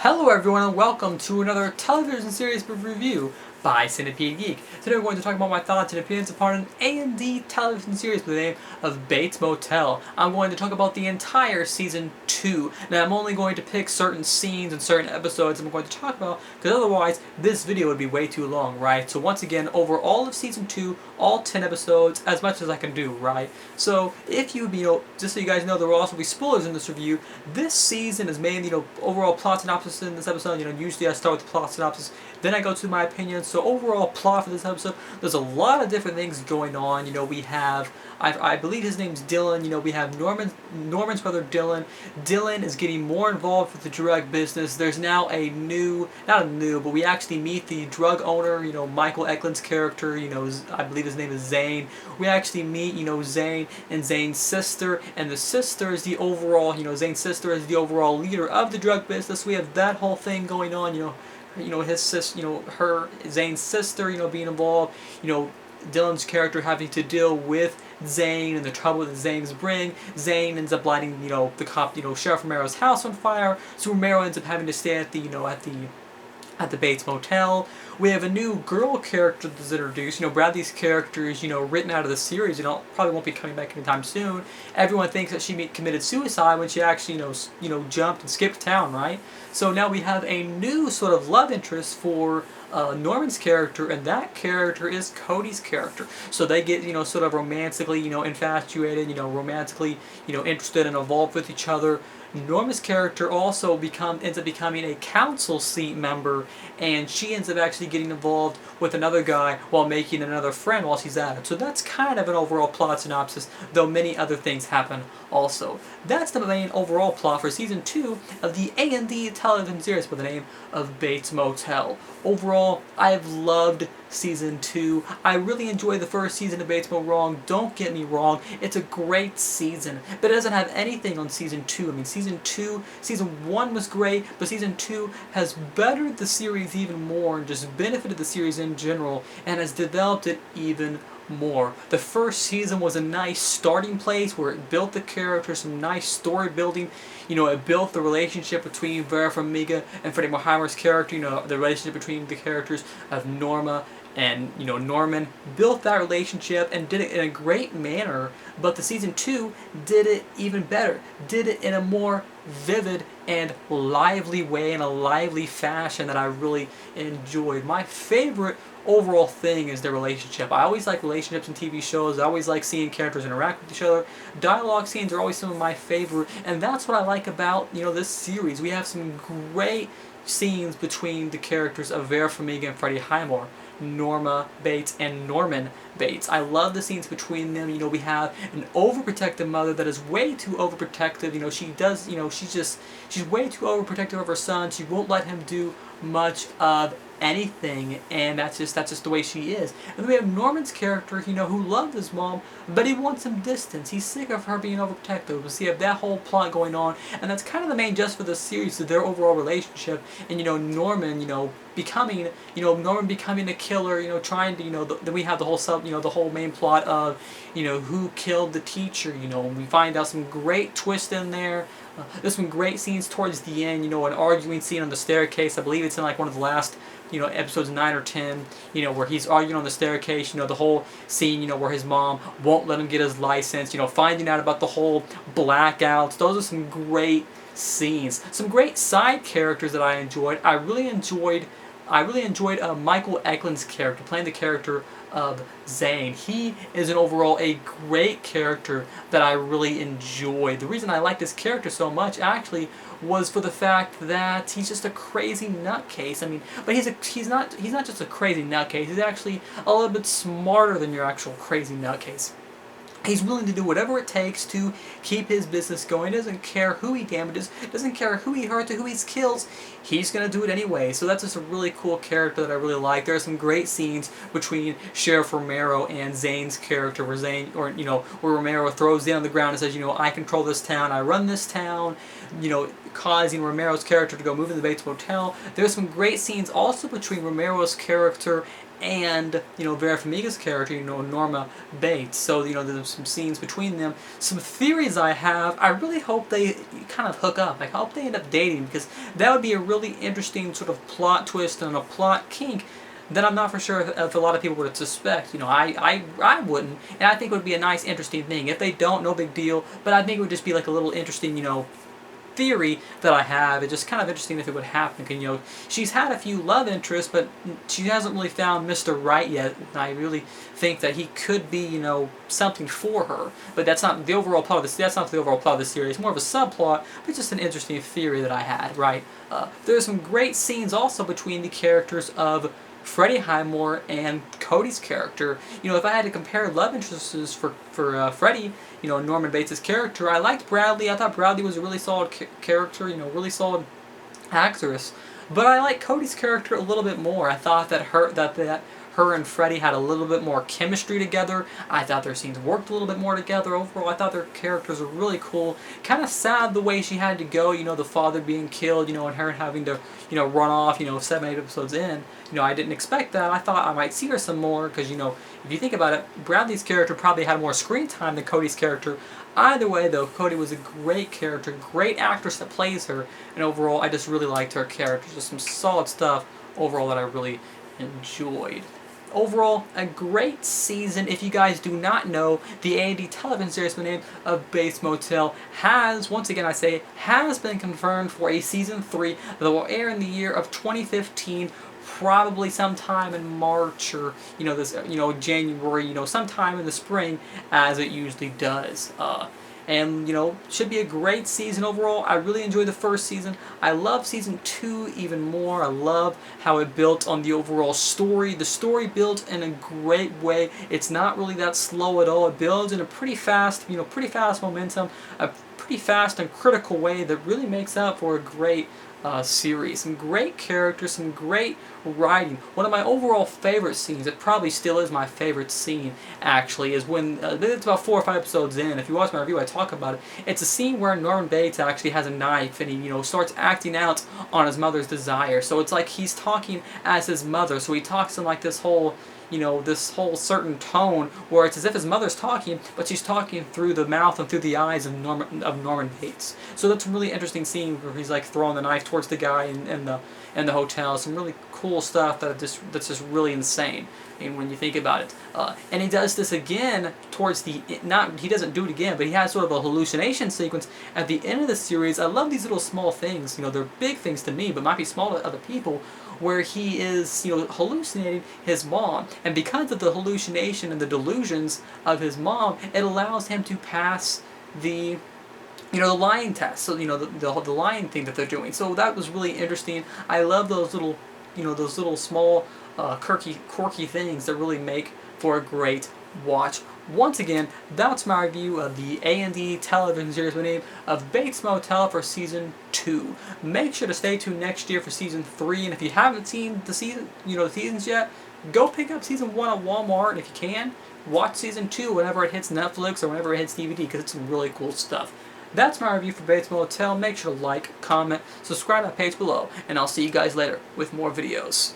Hello everyone and welcome to another television series review by Centipede Geek. Today we're going to talk about my thoughts and opinions upon an A&D television series by the name of Bates Motel. I'm going to talk about the entire Season 2. Now I'm only going to pick certain scenes and certain episodes I'm going to talk about, because otherwise this video would be way too long, right? So once again, over all of Season 2, all 10 episodes, as much as I can do, right? So if you just so you guys know, there will also be spoilers in this review. This season is mainly, overall plot synopsis in this episode. Usually I start with the plot synopsis, then I go to my opinions. So overall plot for this episode, there's a lot of different things going on. We have, I believe his name's Dylan. We have Norman's brother Dylan. Dylan is getting more involved with the drug business. There's now but we actually meet the drug owner, Michael Eklund's character. I believe his name is Zane. We actually meet, Zane and Zane's sister, and the sister is the overall, Zane's sister is the overall leader of the drug business. We have that whole thing going on, his sister, Zane's sister, being involved, Dylan's character having to deal with Zane and the trouble that Zane's bring. Zane ends up lighting, the cop, Sheriff Romero's house on fire, so Romero ends up having to stay at the Bates Motel. We have a new girl character that's introduced. Bradley's character is, written out of the series. Probably won't be coming back anytime soon. Everyone thinks that she committed suicide when she actually, jumped and skipped town, right? So now we have a new sort of love interest for Norman's character, and that character is Cody's character. So they get, sort of romantically, infatuated, romantically, interested and involved with each other. Norma's character also ends up becoming a council seat member, and she ends up actually getting involved with another guy while making another friend while she's at it. So that's kind of an overall plot synopsis, though many other things happen also. That's the main overall plot for Season 2 of the A&D television series by the name of Bates Motel. Overall, I've loved Season 2. I really enjoyed the first season of Bates Motel. Don't get me wrong, it's a great season, but it doesn't have anything on Season 2. I mean, Season 1 was great, but Season 2 has bettered the series even more and just benefited the series in general and has developed it even more. The first season was a nice starting place where it built the characters, some nice story building. It built the relationship between Vera Farmiga and Freddie Mortimer's character, the relationship between the characters of Norma and Norman, built that relationship and did it in a great manner. But the Season 2 did it even better, did it in a more vivid and lively way, in a lively fashion that I really enjoyed. My favorite overall thing is their relationship. I always like relationships in TV shows. I always like seeing characters interact with each other. Dialogue scenes are always some of my favorite, and that's what I like about this series. We have some great scenes between the characters of Vera Farmiga and Freddie Highmore, Norma Bates and Norman Bates. I love the scenes between them. We have an overprotective mother that is way too overprotective. She's way too overprotective of her son. She won't let him do much of anything, and that's just the way she is. And then we have Norman's character, who loved his mom, but he wants some distance. He's sick of her being overprotective. So you have that whole plot going on, and that's kind of the main gist for the series, their overall relationship. And Norman, becoming a killer, trying to, then we have the whole the whole main plot of, who killed the teacher, and we find out some great twist in there. There's some great scenes towards the end, an arguing scene on the staircase. I believe it's in like one of the last, episodes 9 or 10, where he's arguing on the staircase, the whole scene, where his mom won't let him get his license, finding out about the whole blackouts. Those are some great scenes. Some great side characters that I enjoyed. I really enjoyed Michael Eklund's character, playing the character of Zane. He is overall a great character that I really enjoyed. The reason I like this character so much actually was for the fact that he's just a crazy nutcase. I mean, but he's not just a crazy nutcase. He's actually a little bit smarter than your actual crazy nutcase. He's willing to do whatever it takes to keep his business going. He doesn't care who he damages, doesn't care who he hurts or who he kills. He's going to do it anyway. So that's just a really cool character that I really like. There are some great scenes between Sheriff Romero and Zane's character where where Romero throws Zane on the ground and says, I control this town, I run this town. causing Romero's character to go move into the Bates Motel. There's some great scenes also between Romero's character and, Vera Farmiga's character, Norma Bates. So, there's some scenes between them. Some theories I have, I really hope they kind of hook up. I hope they end up dating, because that would be a really interesting sort of plot twist and a plot kink that I'm not for sure if a lot of people would suspect. I wouldn't, and I think it would be a nice, interesting thing. If they don't, no big deal, but I think it would just be like a little interesting, theory that I have. It's just kind of interesting if it would happen. Because, she's had a few love interests, but she hasn't really found Mr. Right yet. And I really think that he could be, something for her. But that's not the overall plot of this. That's not the overall plot of the series. It's more of a subplot, but just an interesting theory that I had. Right. There's some great scenes also between the characters of Freddie Highmore and Cody's character. If I had to compare love interests for Freddie, Norman Bates' character, I liked Bradley. I thought Bradley was a really solid character, really solid actress. But I like Cody's character a little bit more. I thought that her and Freddie had a little bit more chemistry together. I thought their scenes worked a little bit more together. Overall, I thought their characters were really cool. Kind of sad the way she had to go, the father being killed, and her having to, run off, 7, 8 episodes in. I didn't expect that. I thought I might see her some more, because, if you think about it, Bradley's character probably had more screen time than Cody's character. Either way, though, Cody was a great character, great actress that plays her, and overall, I just really liked her character. Just some solid stuff overall that I really enjoyed. Overall, a great season. If you guys do not know, the A&D television series by the name of Bates Motel has, once again I say, has been confirmed for a season 3 that will air in the year of 2015, probably sometime in March or, January, sometime in the spring, as it usually does. And, should be a great season overall. I really enjoyed the first season. I love season 2 even more. I love how it built on the overall story. The story built in a great way. It's not really that slow at all. It builds in a pretty fast, pretty fast momentum, a pretty fast and critical way that really makes up for a great series. Some great characters, some great writing. One of my overall favorite scenes, it probably still is my favorite scene actually, is when, it's about 4 or 5 episodes in, if you watch my review I talk about it. It's a scene where Norman Bates actually has a knife and he, starts acting out on his mother's desire. So it's like he's talking as his mother, so he talks in like this whole, this whole certain tone where it's as if his mother's talking, but she's talking through the mouth and through the eyes of Norman Bates. So that's a really interesting scene where he's like throwing the knife towards the guy in the hotel. Some really cool stuff that's just really insane. And when you think about it, and he does this again towards the he doesn't do it again, but he has sort of a hallucination sequence at the end of the series. I love these little small things. They're big things to me, but might be small to other people, where he is, hallucinating his mom, and because of the hallucination and the delusions of his mom, it allows him to pass the lying test. So, the lying thing that they're doing. So that was really interesting. I love those little, those little small, quirky things that really make for a great watch. Once again, that's my review of the A&D television series by the name of Bates Motel for Season 2. Make sure to stay tuned next year for Season 3, and if you haven't seen the season, the seasons yet, go pick up Season 1 at Walmart, and if you can, watch Season 2 whenever it hits Netflix or whenever it hits DVD, because it's some really cool stuff. That's my review for Bates Motel. Make sure to like, comment, subscribe to my page below, and I'll see you guys later with more videos.